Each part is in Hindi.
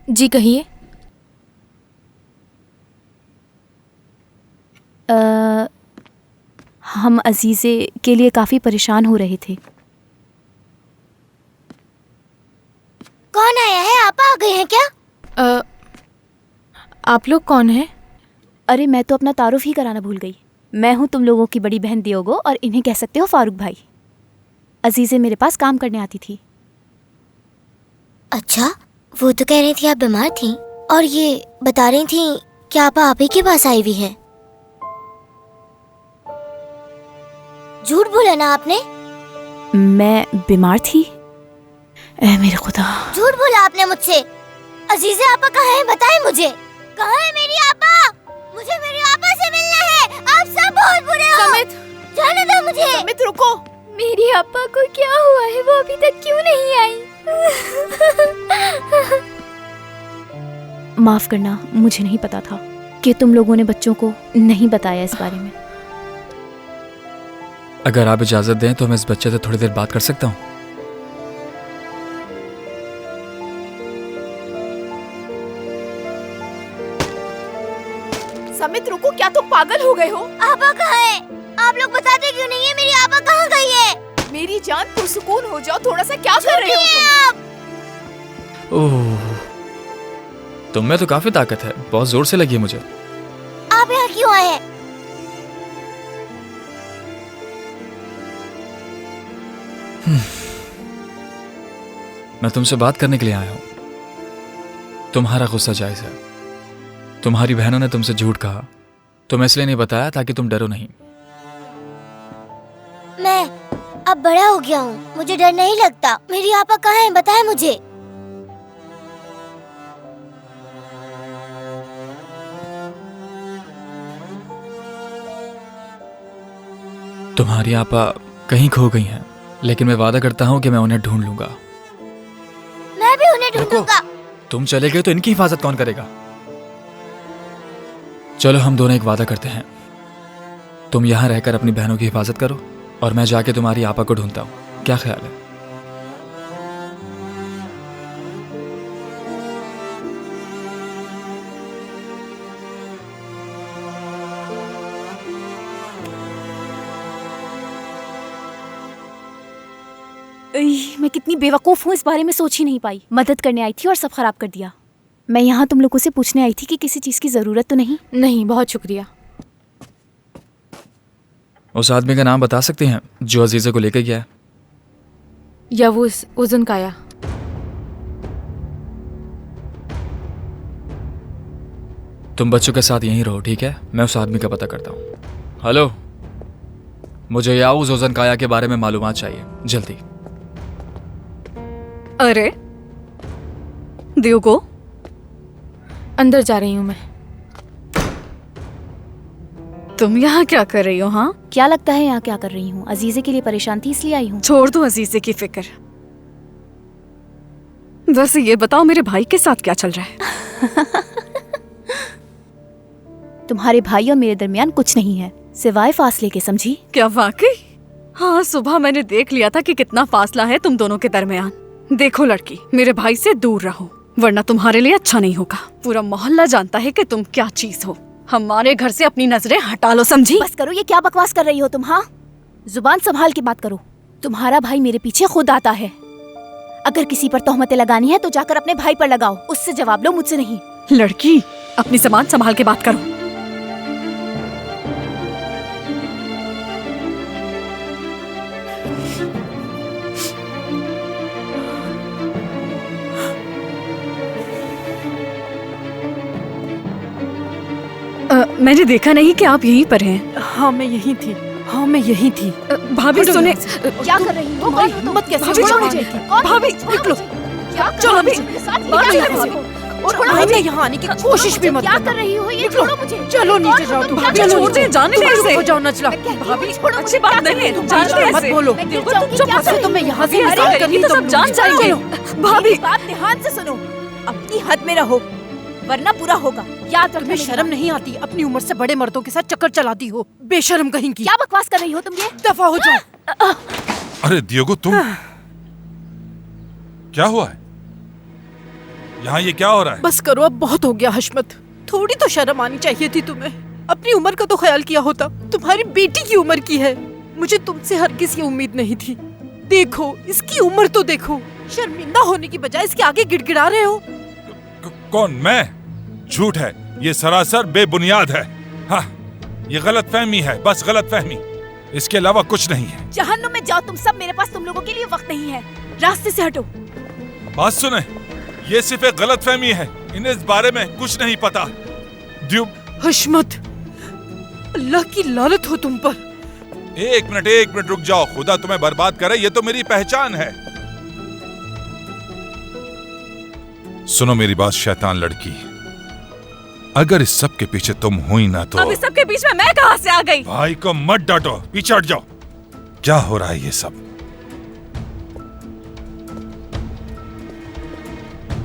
जी कहिए। हम अजीज़े के लिए काफ़ी परेशान हो रहे थे। कौन आया है? आप आ गए हैं क्या? आप लोग कौन हैं? अरे मैं तो अपना तारुफ ही कराना भूल गई। मैं हूँ तुम लोगों की बड़ी बहन दियोगो और इन्हें कह सकते हो फारूक भाई। अजीज़े मेरे पास काम करने आती थी। अच्छा, वो तो कह रही थी आप बीमार थी और ये बता रही थी कि आप ही के पास आई हुई हैं। झूठ बोला ना आपने? मैं बीमार थी? मेरे खुदा, झूठ बोला आपने मुझसे। अजीज़े आपा कहाँ है? बताएं मुझे, कहाँ है मेरी आपा? मुझे मेरी आपा से मिलना है। आप सब बहुत बुरे हो। समित, जाने दो मुझे। समित रुको। मेरी आपा को क्या हुआ है? वो अभी तक क्यों नहीं आई? माफ़ करना, मुझे नहीं पता था कि तुम लोगों ने बच्चों को नहीं बताया इस बारे में। अगर आप इजाज़त दें तो मैं इस बच्चे से थोड़ी देर बात कर सकता हूँ। समित रुको, क्या तुम पागल हो गए हो? आपा कहाँ है? आप लोग बताते क्यों नहीं है मेरी आपा कहाँ गई है? मेरी जान, पुरसुकून हो जाओ थोड़ा सा। क्या कर रहे हो तुम? ओह, तुम में तो काफी ताकत है, बहुत जोर से लगी है मुझे। आप यहाँ क्यों आए हैं? मैं तुमसे बात करने के लिए आया हूँ। तुम्हारा गुस्सा जायज है। तुम्हारी बहनों ने तुमसे झूठ कहा, तो मैं इसलिए नहीं बताया ताकि तुम डरो नहीं। मैं अब बड़ा हो गया हूँ, मुझे डर नहीं लगता। मेरी आपा कहाँ है? बताएं मुझे। तुम्हारी आपा कहीं खो गई हैं, लेकिन मैं वादा करता हूँ कि मैं उन्हें ढूंढ लूंगा। मैं भी उन्हें ढूंढूंगा। तुम चले गए तो इनकी हिफाजत कौन करेगा? चलो हम दोनों एक वादा करते हैं। तुम यहाँ रहकर अपनी बहनों की हिफाजत करो और मैं जाके तुम्हारी आपा को ढूंढता हूँ। क्या ख्याल है? मैं कितनी बेवकूफ़ हूँ, इस बारे में सोच ही नहीं पाई। मदद करने आई थी और सब खराब कर दिया। मैं यहाँ तुम लोगों से पूछने आई थी कि किसी चीज़ की ज़रूरत तो नहीं? नहीं, बहुत शुक्रिया। उस आदमी का नाम बता सकते हैं जो अजीज़े को लेकर गया है? यवूस उज़न काया। तुम बच्चों के साथ यहीं रहो, ठीक है? मैं उस आदमी का पता करता हूँ। हेलो, मुझे याऊज ओजन काया के बारे में मालूमात चाहिए, जल्दी। अरे दियोगो, अंदर जा रही हूँ मैं। तुम यहाँ क्या कर रही हो? हाँ, क्या लगता है यहाँ क्या कर रही हूँ? अजीज़े के लिए परेशान थी इसलिए आई हूँ। छोड़ दो अजीज़े की फिक्र। वैसे ये बताओ मेरे भाई के साथ क्या चल रहा है? तुम्हारे भाई और मेरे दरमियान कुछ नहीं है सिवाय फासले के, समझी? क्या वाकई? हाँ, सुबह मैंने देख लिया था कि कितना फासला है तुम दोनों के दरमियान। देखो लड़की, मेरे भाई से दूर रहो वरना तुम्हारे लिए अच्छा नहीं होगा। पूरा मोहल्ला जानता है कि तुम क्या चीज हो। हमारे घर से अपनी नजरें हटा लो, समझी? बस करो, ये क्या बकवास कर रही हो तुम? हाँ, जुबान संभाल के बात करो। तुम्हारा भाई मेरे पीछे खुद आता है। अगर किसी पर तोहमतें लगानी है तो जाकर अपने भाई पर लगाओ, उससे जवाब लो, मुझसे नहीं। लड़की, अपनी जबान संभाल के बात करो। मैंने देखा नहीं कि आप यहीं पर हैं। हाँ मैं यहीं थी। हाँ मैं यहीं थी। भाभी सुने, क्या कर रही हो? तुम्हारी हिम्मत कैसे भाभी हुई छोड़ो मुझे? मुझे। भाभी निकलो। चलो अभी। और आगे यहाँ आने की कोशिश भी मत क्या करना। कर रही हो? ये छोड़ो मुझे। चलो नीचे जाओ तुम। भाभी चलो छोड़ दे, नीचे। जाने तुम दे रुको इसे। जाओ नचला। भाभी अच्छी बात नहीं है, तुम जानते बीच में मत ऐसे। बोलो। चुप ऐसे तो मैं यहाँ से अरे, निकाल कर ये तो सब जान जाएंगे। भाभी मेरी बात ध्यान से सुनो। अपनी हद में रहो वरना बुरा होगा। याद रखना तुम्हें मेरी शर्म बात। नहीं आती? अपनी उम्र से बड़े मर्दों के साथ चक्कर चलाती हो, बेशर्म कहीं की। क्या बकवास कर रही हो तुम? ये दफा हो जाओ। अरे दियोगो, तुम क्या हुआ है? यहाँ ये क्या हो रहा है? बस करो, अब बहुत हो गया हशमत। थोड़ी तो शर्म आनी चाहिए थी तुम्हें। अपनी उम्र का तो ख्याल किया होता। तुम्हारी बेटी की उम्र की है। मुझे तुमसे हर किसी उम्मीद नहीं थी। देखो इसकी उम्र तो देखो। शर्मिंदा होने की बजाय इसके आगे गिड़गिड़ा रहे हो। कौन? मैं? झूठ है, ये सरासर बेबुनियाद है। हाँ, ये गलतफहमी है, बस गलतफहमी, इसके अलावा कुछ नहीं है। जहन्नुम में जाओ तुम सब, मेरे पास तुम लोगों के लिए वक्त नहीं है। रास्ते से हटो। बात सुने, ये सिर्फ एक गलतफहमी है, इन्हें इस बारे में कुछ नहीं पता। हशमत, अल्लाह की लानत हो तुम पर। एक मिनट रुक जाओ, खुदा तुम्हें बर्बाद करे, ये तो मेरी पहचान है। सुनो मेरी बात शैतान लड़की, अगर इस सब के पीछे तुम हुई ना तो अब इस सब के बीच में मैं कहां से आ गई? भाई को मत डांटो, पीछे हट जाओ। क्या हो रहा है ये सब?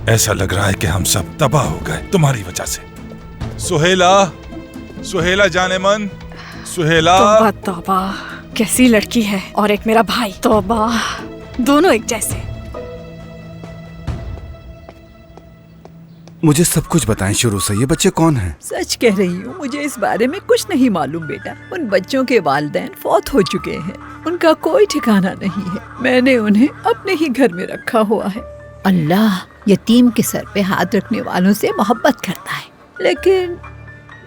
ऐसा लग रहा है कि हम सब तबाह हो गए तुम्हारी वजह से। सुहेला जाने मन, सुहेला। तौबा तौबा, कैसी लड़की है। और एक मेरा भाई, तौबा, दोनों एक जैसे। मुझे सब कुछ बताएं शुरू से, ये बच्चे कौन हैं? सच कह रही हूँ, मुझे इस बारे में कुछ नहीं मालूम बेटा। उन बच्चों के वालिदैन फौत हो चुके हैं, उनका कोई ठिकाना नहीं है। मैंने उन्हें अपने ही घर में रखा हुआ है। अल्लाह यतीम के सर पे हाथ रखने वालों से मोहब्बत करता है, लेकिन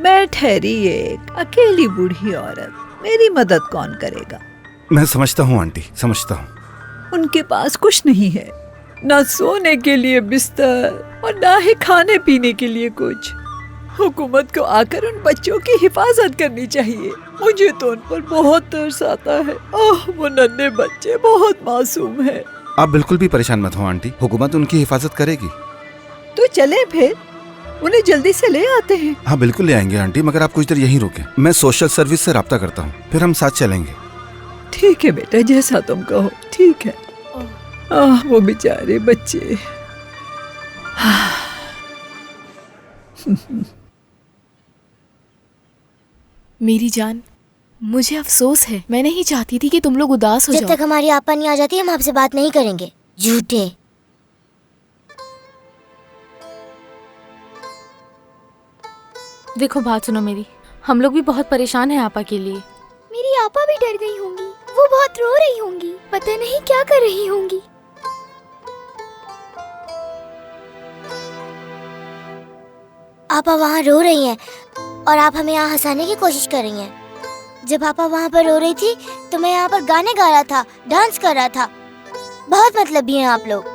मैं ठहरी एक अकेली बूढ़ी औरत, मेरी मदद कौन करेगा? मैं समझता हूँ आंटी, समझता हूँ। उनके पास कुछ नहीं है, ना सोने के लिए बिस्तर और ना ही खाने पीने के लिए कुछ। हुकूमत को आकर उन बच्चों की हिफाजत करनी चाहिए। मुझे तो उन पर बहुत तरस आता है। ओह, वो नन्हे बच्चे बहुत मासूम हैं। आप बिल्कुल भी परेशान मत हो आंटी, हुकूमत उनकी हिफाजत करेगी। तो चले फिर, उन्हें जल्दी से ले आते हैं। हाँ बिल्कुल ले आएंगे आंटी, मगर आप कुछ देर यहीं रुकें। मैं सोशल सर्विस से राब्ता करता हूँ, फिर हम साथ चलेंगे। ठीक है बेटा, जैसा तुम कहो, ठीक है। वो बेचारे बच्चे। मेरी जान, मुझे अफसोस है। मैं नहीं चाहती थी कि तुम लोग उदास हो जब जाओ। तक हमारी आपा नहीं आ जाती हम आपसे बात नहीं करेंगे। झूठे। देखो बात सुनो मेरी, हम लोग भी बहुत परेशान हैं आपा के लिए। मेरी आपा भी डर गई होंगी, वो बहुत रो रही होंगी, पता नहीं क्या कर रही होंगी। आपा वहाँ रो रही हैं और आप हमें यहाँ हंसाने की कोशिश कर रही हैं। जब आपा वहाँ पर रो रही थी तो मैं यहाँ पर गाने गा रहा था, डांस कर रहा था। बहुत मतलबी हैं आप लोग।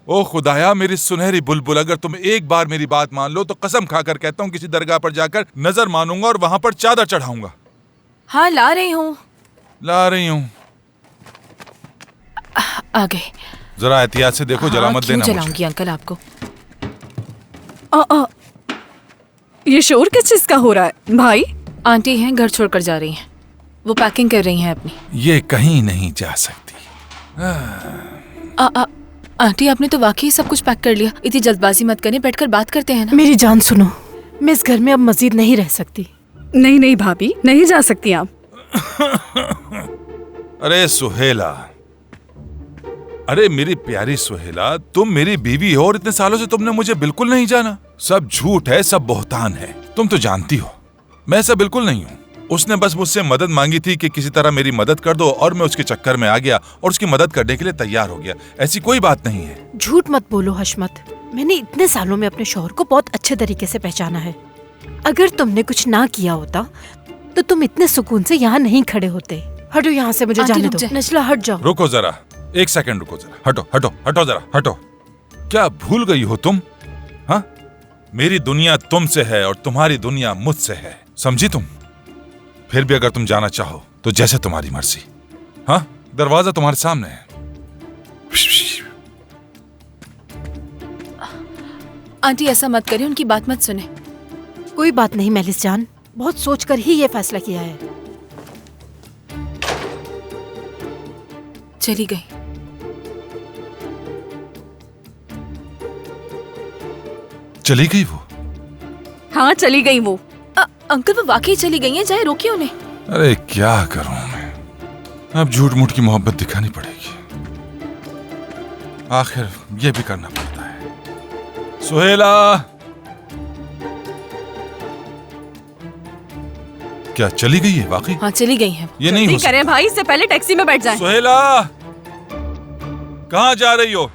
ओ खुदाया मेरी सुनहरी बुलबुल, अगर तुम एक बार मेरी बात मान लो तो कसम खाकर कहता हूँ किसी दरगाह पर जाकर नजर मानूंगा और वहां पर चादर चढ़ाऊंगा। हाँ ला रही हूँ। ला रही हूँ। आ गए। जरा एहतियात से देखो, जला मत क्यों देना जलाऊंगी अंकल आपको। ये शोर किस चीज का हो रहा है भाई? आंटी हैं, घर छोड़कर जा रही हैं। वो पैकिंग कर रही हैं अपनी। ये कहीं नहीं जा सकती। आंटी आपने तो वाकई सब कुछ पैक कर लिया। इतनी जल्दबाजी मत करें, बैठकर बात करते हैं ना। मेरी जान सुनो, मैं इस घर में अब मजीद नहीं रह सकती। नहीं नहीं भाभी, नहीं जा सकती आप। अरे सुहेला, अरे मेरी प्यारी सुहेला, तुम मेरी बीवी हो और इतने सालों से तुमने मुझे बिल्कुल नहीं जाना। सब झूठ है, सब बोहतान है, तुम तो जानती हो। मैं ऐसा बिल्कुल नहीं हूँ। उसने बस मुझसे मदद मांगी थी कि किसी तरह मेरी मदद कर दो और मैं उसके चक्कर में आ गया और उसकी मदद करने के लिए तैयार हो गया। ऐसी कोई बात नहीं है। झूठ मत बोलो हशमत, मैंने इतने सालों में अपने शौहर को बहुत अच्छे तरीके से पहचाना है। अगर तुमने कुछ ना किया होता तो तुम इतने सुकून से यहाँ नहीं खड़े होते। हटो यहाँ से, मुझे जाने दो। नजला हट जाओ। रुको जरा, एक सेकंड रुको जरा। हटो हटो हटो जरा, हटो। क्या भूल गई हो तुम? हाँ, मेरी दुनिया तुमसे है और तुम्हारी दुनिया मुझसे है, समझी तुम? फिर भी अगर तुम जाना चाहो तो जैसे तुम्हारी मर्जी। हाँ, दरवाजा तुम्हारे सामने है। आंटी ऐसा मत करिए, उनकी बात मत सुने। कोई बात नहीं मेलिस जान, बहुत सोचकर ही ये फैसला किया है। चली गई। चली गई वो? हाँ चली गई वो। अंकल वो वाकई चली गई हैं, जाए रोकिए उन्हें। अरे क्या करूं मैं, अब झूठ मूठ की मोहब्बत दिखानी पड़ेगी, आखिर ये भी करना पड़ता है। सुहेला, क्या चली गई है वाकई? हाँ चली गई हैं। ये नहीं हो करें भाई, इससे पहले टैक्सी में बैठ जाएं। सुहेला, कहाँ जा रही हो?